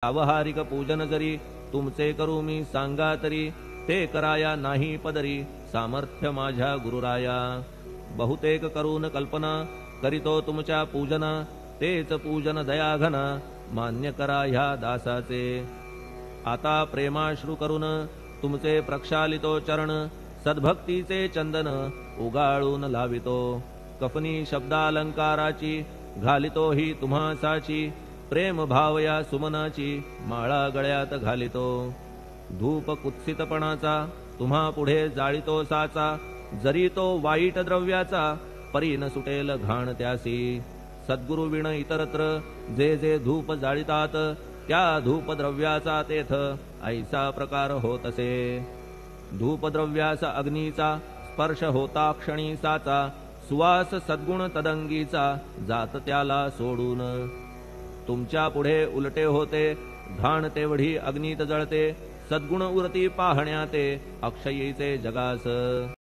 व्यावहारिक पूजन जरी तुमचे करू मी सांगा तरी, ते कराया नाही पदरी सामर्थ्य माझ्या गुरुराया. बहुतेक करून कल्पना करीतो तुमच्या पूजन, तेच पूजन दयाघन मान्य करा ह्या दासाचे. आता प्रेमाश्रू करून तुमचे प्रक्षालितो चरण, सद्भक्तीचे चंदन उगाळून लावितो. कफनी शब्दालंकाराची घालितो ही तुम्हासाची, प्रेम भाव या सुमनाची माळा गळ्यात घालितो. धूप कुत्सितपणाचा तुम्हा पुढे जाळितो साचा, जरी तो वाईट द्रव्याचा परी न सुटेल घाण त्यासी. सद्गुरु विण इतरत्र जे जे धूप जाळितात, त्या धूप द्रव्याचा तेथ ऐसा प्रकार होतसे. धूपद्रव्याचा अग्नीचा स्पर्श होता क्षणी साचा, सुवास सद्गुण तदंगीचा जात त्याला सोडून. तुमच्या पुढे उलटे होते घाण तेवढी अग्नीत जळते, सद्गुण उरती पाहण्याते अक्षयीचे जगास.